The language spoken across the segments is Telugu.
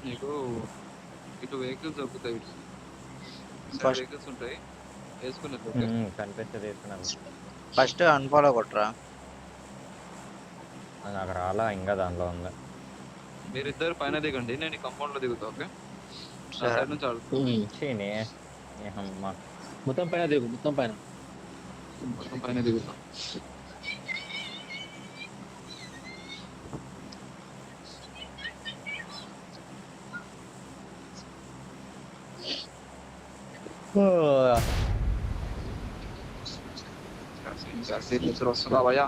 నీకు ఇటు వెహికల్స్ దొరుకుతాయి, ఇటు సైడ్ ఫస్ట్ వెహికల్స్ ఉంటాయి, వేసుకునేది. ఓకే, కనిపించదు వేసుకున్నాను. ఫస్ట్ అన్ఫాలో కొట్టరా. నాకు రాలా ఇంకా దానిలో ఉంది. మీరిద్దరు పైన దిగండి, నేను ఈ కంపౌండ్ లో దిగుతా. ఓకే, నా సరే. సైడ్ నుంచి ఆడుతా. చీని అమ్మ మొత్తం పైన దిగు, మొత్తం పైన. మొత్తం పైన దిగుతా. వస్తున్నా భయ్యా.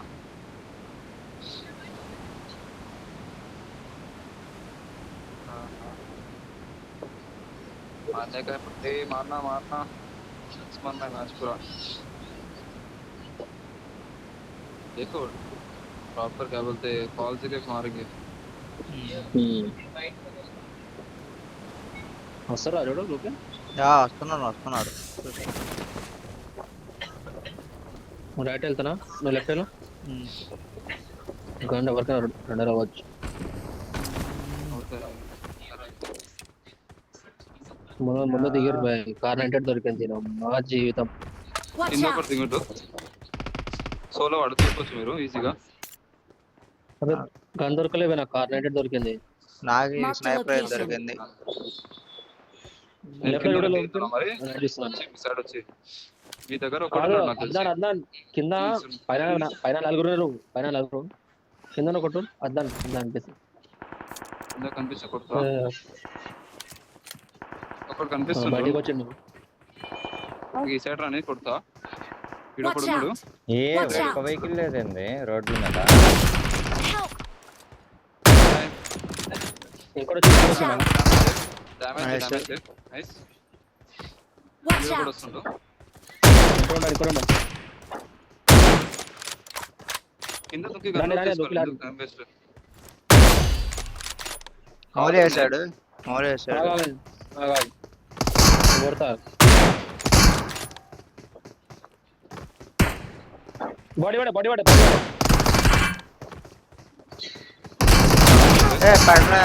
मारने का पट्टे मारना मारना मारना मैच पूरा देखो प्रॉपर क्या बोलते कॉल से क्या मारेंगे. వస్తారా చూడు లోపే. వస్తున్నాడు. నువ్వు రైట్ వెళ్తానా, నువ్వు లెఫ్ట్ వెళ్ళు. గంట వరకు రెండు రావచ్చు. ముందు దిగారు కార్ 98 దొరికింది మా జీవితం. ఇంకొకటి దిగట్టు సోలో వాడు తీసుకోవచ్చు మీరు ఈజీగా. అదే గన్ దొరకలేవే, నాకు కార్ 98 దొరికింది. నాకు స్నైపర్ దొరికింది. మరి సైడ్ వచ్చి మీ దగ్గర అద్దాన్ కింద పైన నలుగురు, కింద ఒకటి అద్దాన్ కింద అనిపిస్తుంది. కనిపిస్తే కొడతా. ఒకటి కనిపిస్తుంది బయటికి వచ్చిండు. ఈ సైడ్ రాని కొడతా. ఇడొకడున్నాడు. ఒక్క వెహికల్ లేదండి రోడ్డు మీద. ఇంకోటి డ్యామేజ్ నైస్. కూడా వస్తుండు. కింద దుక్కి మౌలి వేసాడు. బాడీ పడరా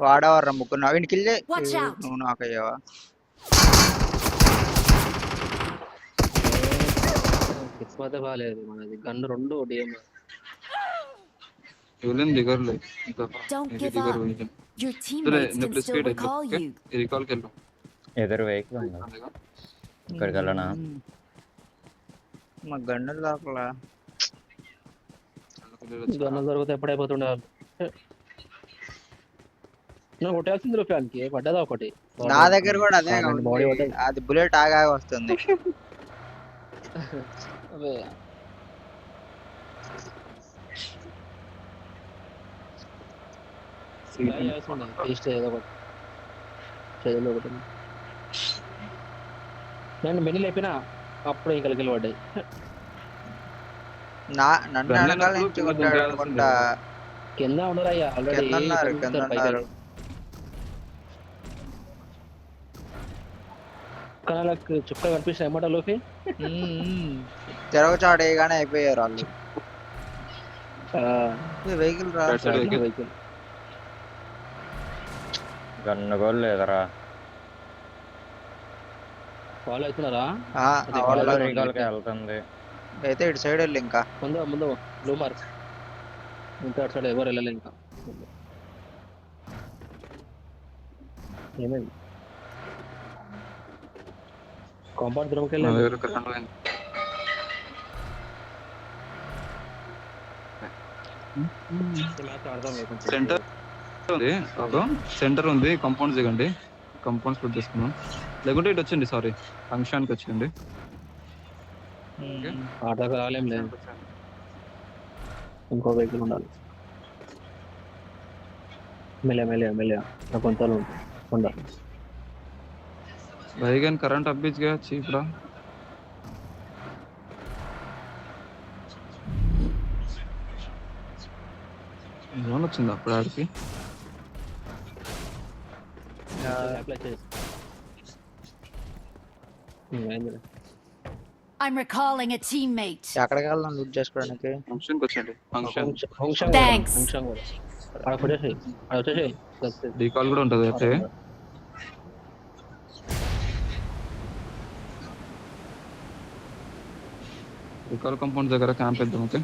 వాడవర్రా ముగ్గురు. నవీన్ కిల్ నువ్వు నాకు అయ్యావా. కిస్మత్ బాగాలేదు మనది. Gun 2 DM. దిగర్లే ఎదురు వెహికల్ ఉందా, ఇక్కడికి వెళ్ళనా. మా గన్నులు దాకలా గన్ను దొరికితే ఎప్పుడైపోతుండే. నువ్వు కొట్టాల్సింది రూపాయలకి పడ్డదా ఒకటి. నా దగ్గర కూడా అదే అది బుల్లెట్ ఆగా వస్తుంది. నేను మెనీ లేపినా అప్పుడు ఇంకా కలిగి పడ్డాయి. నన్ను వెనకాల నుంచి కొట్టాడు అనుకుంటా. కింద ఉన్నారయ్యా ఆల్రెడీ. కళ్ళకి చుక్క కనిపిస్తాయి అన్నమాట లోపి. తిరగచాడేగానే అయిపోయారు వాళ్ళు. వెహికల్ వెహికల్ గన్ను గోల్ లేదరా. ఫాలో అవుతున్నారా? వెళ్తుంది అయితే ఇటు సైడ్ వెళ్ళి ఇంకా ముందు బ్లూ మార్క్. ఇంకా అటు సైడ్ ఎవరు వెళ్ళలే ఇంకా. ఏమైంది కాంపౌండ్ రూమ్కి వెళ్ళి సెంటర్ ఉంది. కంపౌండ్ దిగండి, కంపౌండ్ స్ప్లిట్ చేసుకున్నాం. లేకుంటే ఇటు వచ్చింది, సారీ ఫంక్షన్కి వచ్చింది. ఆటోకి రాలేం లేదు, ఇంకో వెహికల్ ఉండాలి. మెల్లగా నాకు కొంత ఉండాలి. भाईगन करंट अब बीच गया चीपड़ा. జోన్ వచ్చింది అప్పుడు ఆడికి. I'm recalling a teammate. ఎక్కడికి వెళ్దాం లూట్ చేసుకోవడానికి? ఫంక్షన్కి వచ్చండి. Function function Thanks. ఫంక్షన్ కూడా అక్కడ కొట్టేసి అక్కడ వచ్చేసి డీకాల్ కూడా ఉంటుంది అయితే. డీకాల్ కాంపౌండ్ దగ్గర క్యాంప్ వేద్దాం. ఓకే,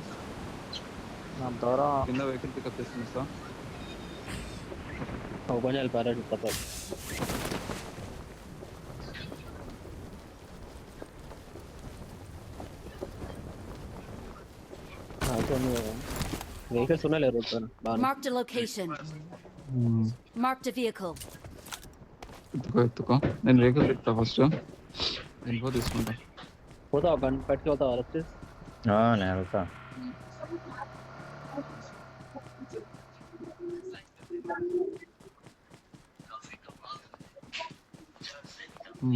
నా దూరం కింద వెహికల్ పికప్ చేస్తుంది సార్. ఓపెన్ చేయాలి పారాడు తప్ప వెహికల్స్ ఉన్నాయి రోడ్ పైన బాగా Marked a location. Marked a vehicle. ఎత్తుకో. నేను వెహికల్ తిప్పుతా ఫస్ట్. ఇన్ఫో తీసుకుంటా. పోతావా గన్ పట్టుకు వెళ్తావా వచ్చి నేను వెళ్తా.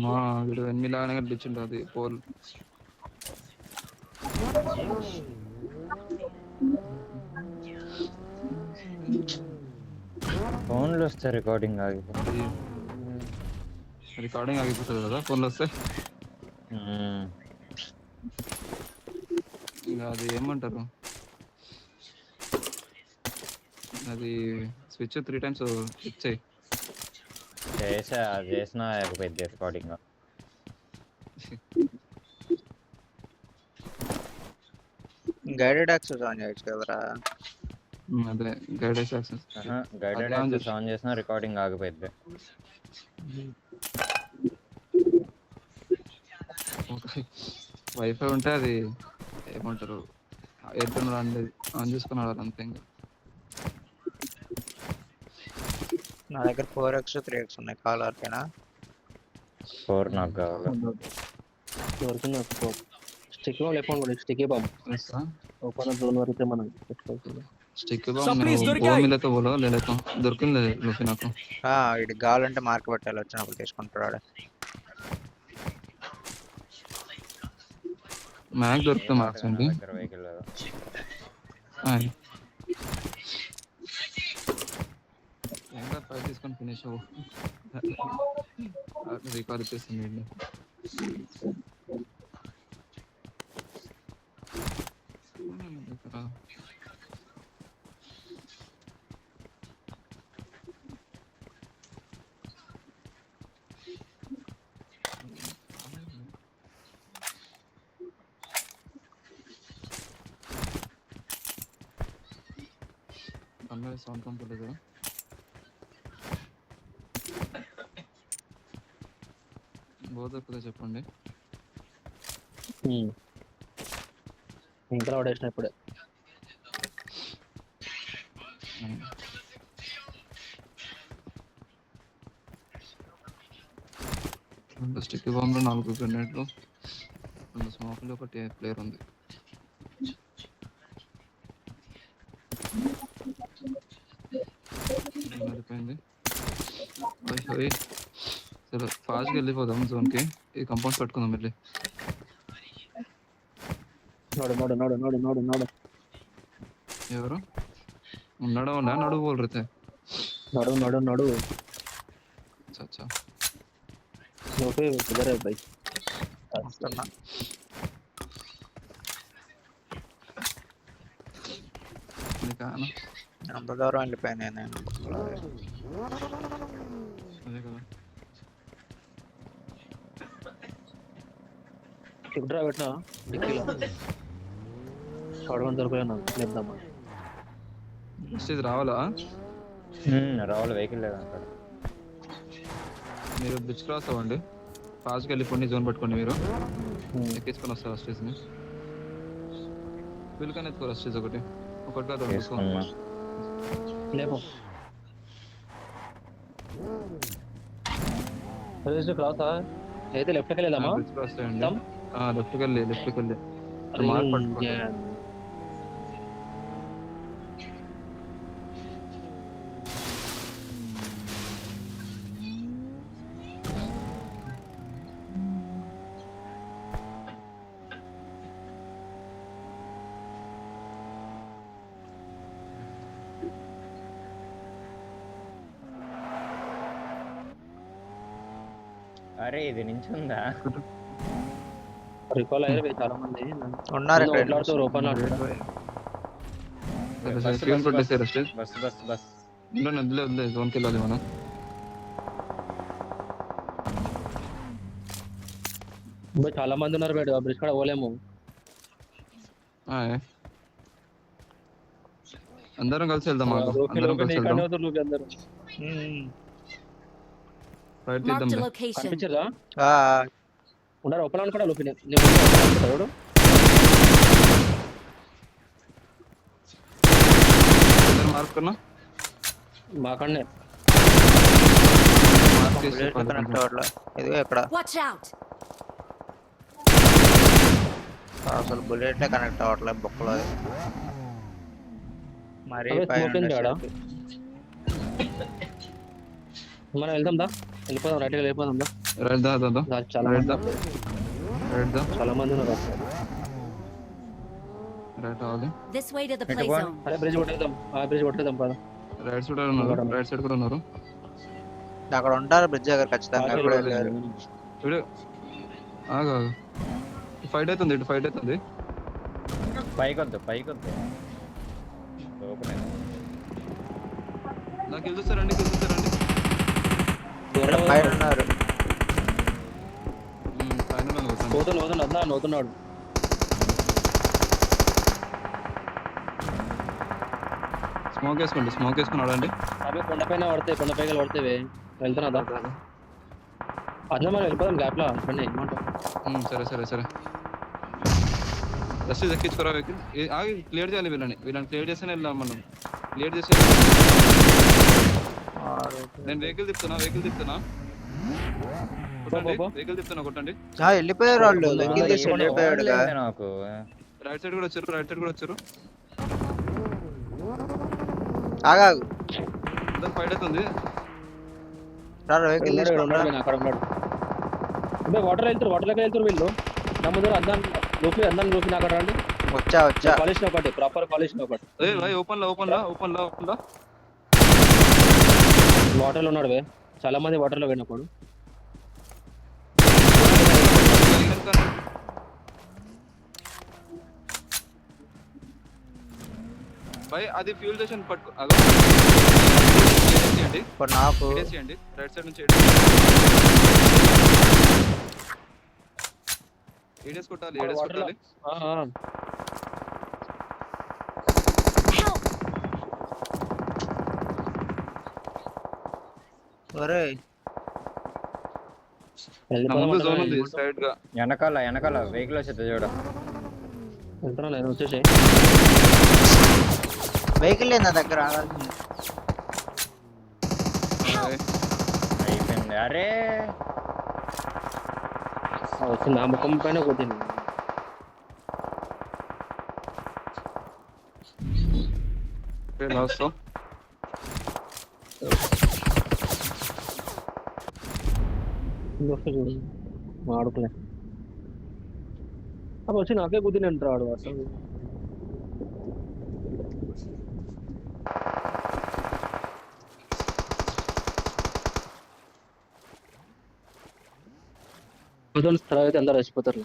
మా వీడు ఎనిమిదిలాగానే కనిపించింది అది పోల్. ఫోన్లు వస్తే రికార్డింగ్ ఆగిపోతుంది. రికార్డింగ్ ఆగిపోతుంది కదా ఫోన్లో వస్తే. ఇంకా అది ఏమంటారు, అది స్విచ్ 3 times క్లిక్ చేయి. చేసినా అయిపోయింది రికార్డింగ్. గైడెడ్ యాక్సెస్ ఆన్ చేయొచ్చు కదరా? అదే guidance access. Guided access on చేసినా రికార్డింగ్ ఆగిపోయింది. వైఫై ఉంటే అది ఏమంటారు ఎయిర్టెల్ ఆన్ చేసుకుని ఆడాలి అంతే. ఇంకా నా దగ్గర 4x 3x ఉన్నాయి. కాల్ ఆర్కేనా 4 నాకు కావాలి. దొరికింది స్టిక్ లేకపోతే కూడా స్టిక్ బాంబు ఓపెన్ జోన్ వరకు మనం పెట్టుకోవాలి. స్టిక్ బాంబులతో పోలో లేలేతో దొరికింది లోపి నాకు. ఇది కావాలంటే మార్క్ పెట్టాలి, వచ్చినప్పుడు తీసుకుంటాడు. మ్యాక్ దొరికితే మార్క్స్ అండి. వెహికల్ ఏంటో పై తీసుకొని ఫినిష్ అవ్వు. రికార్డ్ చేస్తుంది. సౌండ్ కంట్రోల్ కదా. బోధకులే చెప్పండి. ఇంకా పడేసిన ఇప్పుడే స్టిక్ బాంబులో 4 గ్రెనేడ్లు, 2 స్మోకులు, ఒకటి ప్లేయర్ ఉంది. అయిపోయింది. సరే ఫాస్ట్గా వెళ్ళిపోదాం జోన్కి. ఈ కంపౌండ్స్ పెట్టుకుందాం వెళ్ళి. ఎవరు ఉన్నాడా? నడు బోల్ రీతే నడు अच्छा किधर है भाई? అంత దూరం వెళ్ళిపోయాను నేను. అదే కదా. డ్రా పెట్టినా డిక్కీలో షార్ట్ దొరకలేనా లేద్దామా? ఇది రావాలా? రావాలి, వెహికల్ లేదు అక్కడ. మీరు బ్రిడ్జ్ క్రాస్ అవ్వండి, ఫాస్ట్గా వెళ్ళిపోండి, జోన్ పట్టుకోండి. మీరు ఎక్కించుకొని వస్తారు స్టేజ్ని. వీళ్ళకని ఎత్తుకోరు స్టేజ్ ఒకటి కాదు లేపో. క్రాస్ అయితే లెఫ్ట్కి వెళ్ళేదామా? బ్రిడ్జ్ క్రాస్ చేయండి. లెఫ్ట్కి వెళ్ళి మార్క్ పట్టుకోండి. అరే ఇది నించుందా? రికాల్ అయ్యారు చాలా మంది ఉన్నారు ఇక్కడ ఓపెన్ ఓపెన్ సరే సరే ఫ్యూల్ కొట్టేసారు అಷ್ಟೇ బస్ బస్ బస్ ఉండండి వదిలే వదిలే జోన్కి వెళ్ళాలి మనం చాలా మంది ఉన్నారు బయట బ్రిడ్జ్ కూడా పోలేము అందరం కలిసి వెళ్దాం మాకు అందరం కలిసి వెళ్దాం ఫైట్ Marked a తీద్దాం location. కనిపించదా ఆ, ఉన్నారు ఓపెన్ అనుకుంటా లోపి మార్కున్నా మాకన్నే మార్క్ చేసి బుల్లెట్ కనెక్ట్ అవ్వట్లే ఇదిగో ఇక్కడ Watch out! అసలు బుల్లెట్ కనెక్ట్ అవ్వట్లే బొక్కలో మరి అదే పైన smoke ఉంది ఆడ. మనం వెళ్దాం దా వెళ్ళిపోదాం రైట్గా వెళ్ళిపోదాం దా రైట్ దా దా దా, చాలా రైట్ మంది దా రైట్ దా చాలా మంది ఉన్నారు రైట్ అవ్వాలి This way to the play go. zone. అరే బ్రిడ్జ్ కొట్టేద్దాం బ్రిడ్జ్ కొట్టేద్దాం పద రైట్ సైడ్ ఉన్నారు రైట్ సైడ్ కూడా ఉన్నారు అక్కడ ఉంటారు బ్రిడ్జ్ దగ్గర ఖచ్చితంగా ఎప్పుడు వెళ్ళారు ఇడు ఆగు ఆగు ఫైట్ అవుతుంది ఇటు ఫైట్ అవుతుంది పైకి వద్దు ఓపెన్ నాకు చూస్తారండి ఇక్కడ పైన ఉన్నారు పైన కొట్టండి పోతున్నాడు అన్నా నవ్వుతున్నాడు స్మోక్ వేసుకుని ఆడండి అవి కొండపైన పడతాయి కొండపైకి పడతాయి వెళ్తున్నా దా అట్లా మనం వెళ్ళిపోదాం గ్యాప్ లో అనుకోండి ఏమంటావు సరే సరే సరే జస్ట్ ఎక్కించుకోరా వెహికల్ ఆగి క్లియర్ చేయాలి వీళ్ళని క్లియర్ చేస్తేనే వెళ్దాం మనం క్లియర్ చేసే నేను వెహికల్ తిప్పుతున్నా కొట్టండి వెళ్ళిపోయారు వాళ్ళు వెహికల్ తీసి వెళ్ళిపోయాడు నాకు రైట్ సైడ్ కూడా వచ్చారు ఆగాగు అందరు ఫైట్ అవుతుంది వెహికల్ తీసుకున్నాడు అక్కడ ఉన్నాడు అంటే వాటర్ వెళ్తారు వీళ్ళు నా ముందు అందాన్ని లోపి అక్కడ రండి వచ్చా కాలేజ్ ఒకటి ప్రాపర్ కాలేజ్ ఒకటి భాయ్ ఓపెన్ లా వాటర్ లో ఉన్నాడు చాలా మంది వాటర్ లో పోయినప్పుడు భాయ్ అది ఫ్యూల్ స్టేషన్ పట్టుకో చేయండి ఇప్పుడు నాకు చేయండి రైట్ సైడ్ నుంచి ఏడేస్ కొట్టాలి Help! ఒరే నా ముందు జోన్ ఉంది సైడ్ గా వెనకాల వెహికల్ వచ్చేది చూడ వెళ్తున్నా నేను వచ్చేసి వెహికల్ లేదు నా దగ్గర ఆగాల్సింది అయిపోయింది అరే వచ్చి నా ముఖం పైన కొట్టింది లాస్ట్ చూడు ఆడుకులే అప్పుడు వచ్చి నాకే కుదిరి అంటాడు అసలు తర్వాత అందరు వచ్చిపోతారు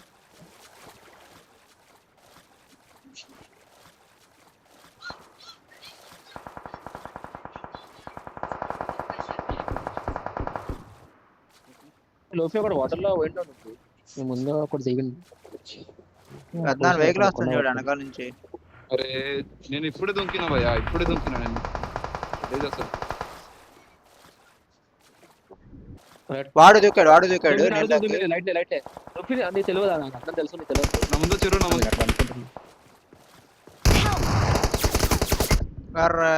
లోపల ఒకటి వాటర్ లో పోయింటాడు ముందు ఒకటి దిగింది వెహికల్ వస్తుంది చూడు వెనకాల నుంచి అరే నేను ఇప్పుడే దొంకినా భయ్యా నేను లేదు అసలు వాడు దూకాడు లైట్ అది తెలియదా నాకు అర్థం తెలుసు నీకు తెలియదు నా ముందు చెరువు నా ముందు అర్రే